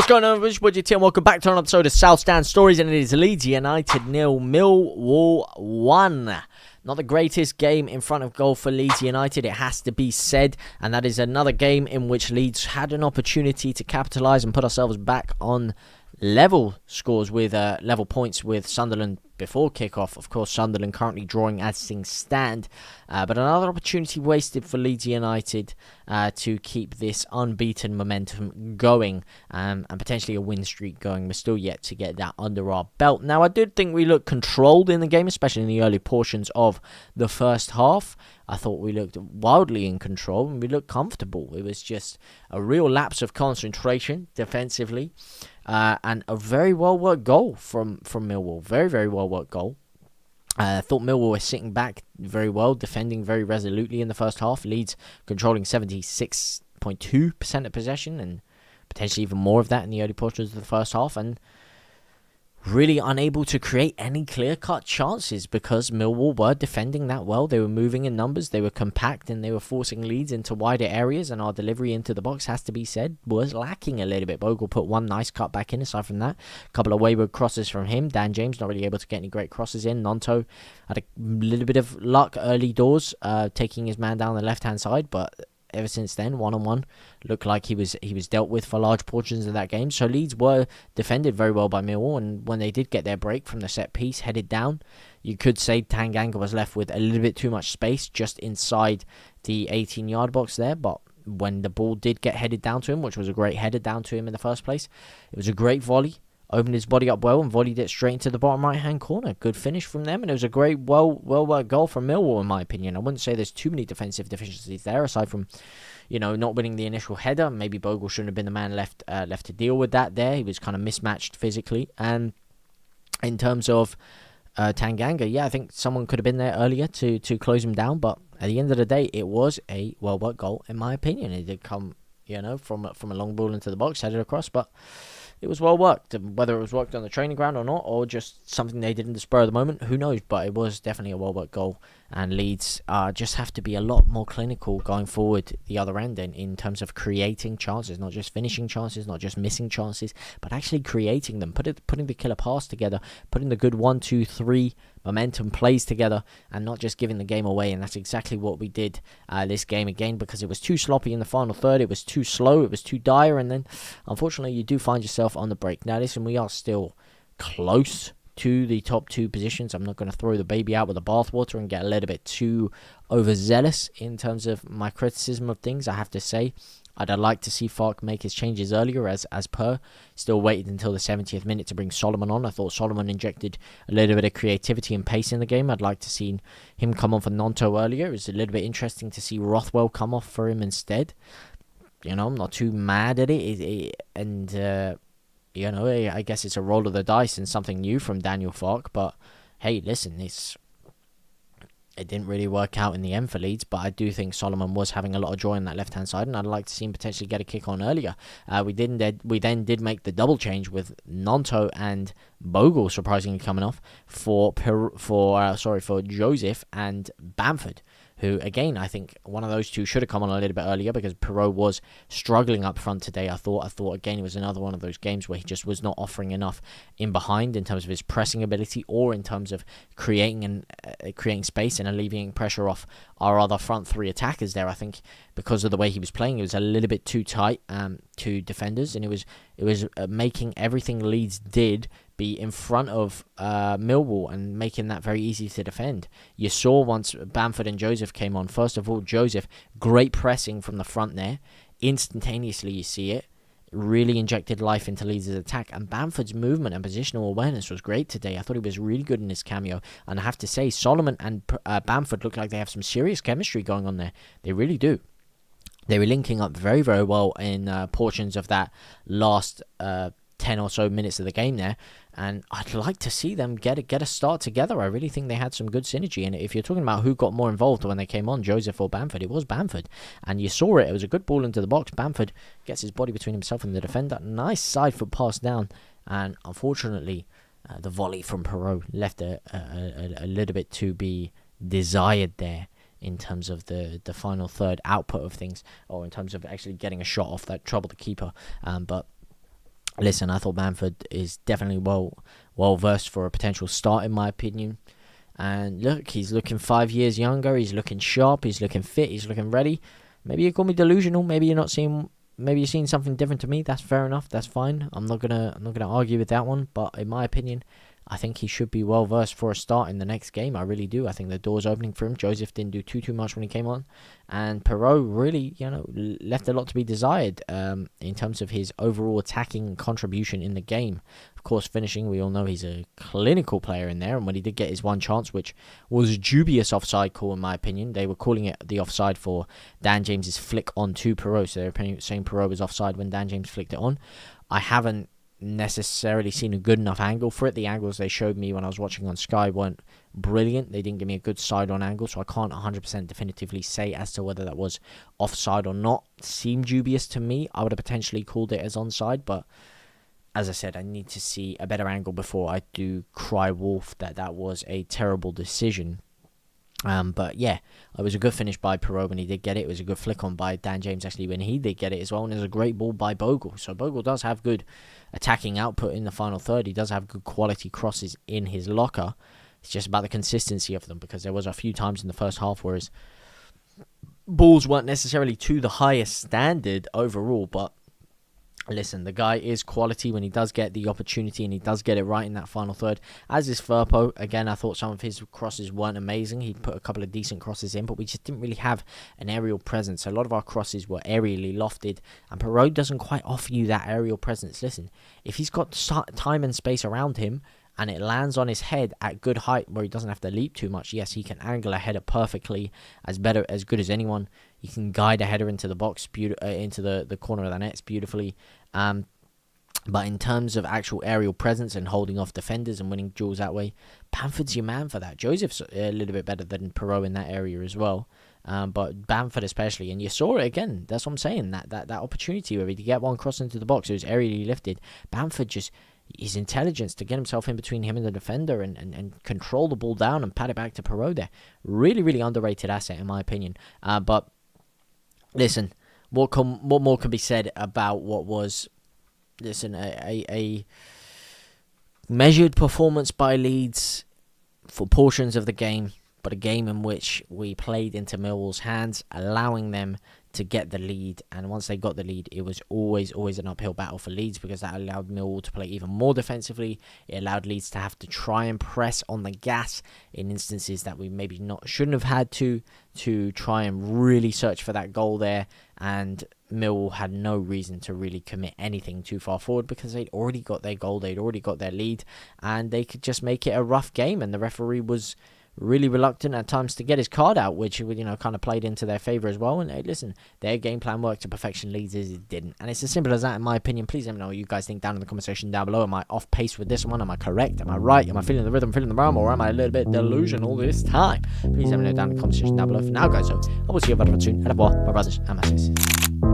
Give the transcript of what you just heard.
What's going on, everybody? JTLive, and welcome back to another episode of South Stand Stories, and it is Leeds United 0, Millwall 1. Not the greatest game in front of goal for Leeds United, it has to be said, and that is another game in which Leeds had an opportunity to capitalise and put ourselves back on level scores with level points with Sunderland before kickoff. Of course, Sunderland currently drawing as things stand, but another opportunity wasted for Leeds United to keep this unbeaten momentum going and potentially a win streak going. We're still yet to get that under our belt. Now, I did think we looked controlled in the game, especially in the early portions of the first half. I thought we looked wildly in control and we looked comfortable. It was just a real lapse of concentration defensively. And a very well-worked goal from Millwall. Very, very well-worked goal. I thought Millwall was sitting back very well, defending very resolutely in the first half. Leeds controlling 76.2% of possession and potentially even more of that in the early portions of the first half. And really unable to create any clear-cut chances because Millwall were defending that well. They were moving in numbers, they were compact, and they were forcing Leeds into wider areas, and our delivery into the box, has to be said, was lacking a little bit. Bogle put one nice cut back in. Aside from that, a couple of wayward crosses from him. Dan James not really able to get any great crosses in. Nonto had a little bit of luck early doors, taking his man down the left-hand side, but ever since then, one-on-one, looked like he was dealt with for large portions of that game. So Leeds were defended very well by Millwall, and when they did get their break from the set piece, headed down, you could say Tanganga was left with a little bit too much space just inside the 18-yard box there. But when the ball did get headed down to him, which was a great header down to him in the first place, it was a great volley. Opened his body up well and volleyed it straight into the bottom right-hand corner. Good finish from them, and it was a great, well-worked goal from Millwall, in my opinion. I wouldn't say there's too many defensive deficiencies there, aside from, not winning the initial header. Maybe Bogle shouldn't have been the man left to deal with that there. He was kind of mismatched physically. And in terms of Tanganga, yeah, I think someone could have been there earlier to close him down, but at the end of the day, it was a well-worked goal, in my opinion. It did come, from a long ball into the box, headed across, but it was well worked. Whether it was worked on the training ground or not, or just something they did in the spur of the moment, who knows? But it was definitely a well worked goal. And Leeds just have to be a lot more clinical going forward the other end in terms of creating chances, not just finishing chances, not just missing chances, but actually creating them, putting the killer pass together, putting the good 1-2-3 momentum plays together, and not just giving the game away. And that's exactly what we did this game again, because it was too sloppy in the final third. It was too slow. It was too dire. And then, unfortunately, you do find yourself on the break. Now, listen, we are still close to the top two positions. I'm not going to throw the baby out with the bathwater and get a little bit too overzealous in terms of my criticism of things. I have to say, I'd like to see Falk make his changes earlier, as per. Still waited until the 70th minute to bring Solomon on. I thought Solomon injected a little bit of creativity and pace in the game. I'd like to see him come on for Nonto earlier. It was a little bit interesting to see Rothwell come off for him instead. I'm not too mad at it. I guess it's a roll of the dice and something new from Daniel Falk. But hey, listen, it didn't really work out in the end for Leeds, but I do think Solomon was having a lot of joy on that left-hand side, and I'd like to see him potentially get a kick on earlier. We then did make the double change with Nonto and Bogle surprisingly coming off for Joseph and Bamford, who, again, I think one of those two should have come on a little bit earlier because Perot was struggling up front today. I thought, again, it was another one of those games where he just was not offering enough in behind in terms of his pressing ability or in terms of creating space and alleviating pressure off our other front three attackers there. I think because of the way he was playing, it was a little bit too tight to defenders, and it was making everything Leeds did be in front of Millwall and making that very easy to defend. You saw once Bamford and Joseph came on, first of all, Joseph, great pressing from the front there. Instantaneously, you see it. Really injected life into Leeds' attack, and Bamford's movement and positional awareness was great today. I thought he was really good in his cameo, and I have to say, Solomon and Bamford look like they have some serious chemistry going on there. They really do. They were linking up very, very well in portions of that last 10 or so minutes of the game there, and I'd like to see them get a start together. I really think they had some good synergy, and if you're talking about who got more involved when they came on, Joseph or Bamford, it was Bamford, and you saw it. It was a good ball into the box. Bamford gets his body between himself and the defender. Nice side foot pass down, and unfortunately the volley from Perot left a little bit to be desired there in terms of the final third output of things, or in terms of actually getting a shot off that troubled the keeper. But Listen, I thought Bamford is definitely well versed for a potential start, in my opinion. And look, he's looking 5 years younger. He's looking sharp. He's looking fit. He's looking ready. Maybe you call me delusional. Maybe you're not seeing. Maybe you're seeing something different to me. That's fair enough. That's fine. I'm not gonna argue with that one. But in my opinion, I think he should be well versed for a start in the next game. I really do. I think the door's opening for him. Joseph didn't do too much when he came on, and Perot really, left a lot to be desired in terms of his overall attacking contribution in the game. Of course, finishing, we all know he's a clinical player in there, and when he did get his one chance, which was dubious offside call in my opinion, they were calling it the offside for Dan James's flick on to Perot, so they were saying Perot was offside when Dan James flicked it on. I haven't necessarily seen a good enough angle for it. The angles they showed me when I was watching on Sky weren't brilliant. They didn't give me a good side-on angle, so I can't 100% definitively say as to whether that was offside or not. It seemed dubious to me. I would have potentially called it as onside, but as I said, I need to see a better angle before I do cry wolf that was a terrible decision. But yeah, it was a good finish by Perot when he did get it. It was a good flick on by Dan James actually when he did get it as well. And it was a great ball by Bogle. So Bogle does have good attacking output in the final third. He does have good quality crosses in his locker. It's just about the consistency of them, because there was a few times in the first half where his balls weren't necessarily to the highest standard overall, but listen, the guy is quality when he does get the opportunity, and he does get it right in that final third. As is Firpo. Again, I thought some of his crosses weren't amazing. He put a couple of decent crosses in, but we just didn't really have an aerial presence. A lot of our crosses were aerially lofted, and Perot doesn't quite offer you that aerial presence. Listen, if he's got time and space around him, and it lands on his head at good height where he doesn't have to leap too much, yes, he can angle a header perfectly, as good as anyone. He can guide a header into the box, into the corner of the nets beautifully. But in terms of actual aerial presence and holding off defenders and winning duels that way, Bamford's your man for that. Joseph's a little bit better than Perot in that area as well. But Bamford especially, and you saw it again. That's what I'm saying. That opportunity where he could get one cross into the box, it was aerially lifted. Bamford just, his intelligence to get himself in between him and the defender and control the ball down and pat it back to Perot there. Really, really underrated asset in my opinion. But listen, what more can be said about what was, listen, a measured performance by Leeds for portions of the game, but a game in which we played into Millwall's hands, allowing them to get the lead. And once they got the lead, it was always an uphill battle for Leeds, because that allowed Millwall to play even more defensively. It allowed Leeds to have to try and press on the gas in instances that we maybe shouldn't have had to try and really search for that goal there. And Millwall had no reason to really commit anything too far forward, because they'd already got their goal, they'd already got their lead, and they could just make it a rough game. And the referee was really reluctant at times to get his card out, which kind of played into their favour as well. And hey, listen, their game plan worked to perfection. Leeds it didn't, and it's as simple as that in my opinion. Please let me know what you guys think down in the comment section down below. Am I off pace with this one? Am I correct? Am I right? Am I feeling the rhythm, feeling the rhyme, or am I a little bit delusional this time? Please let me know down in the comment section down below. For now, guys, so I will see you very soon. Au revoir, my brothers and my sisters.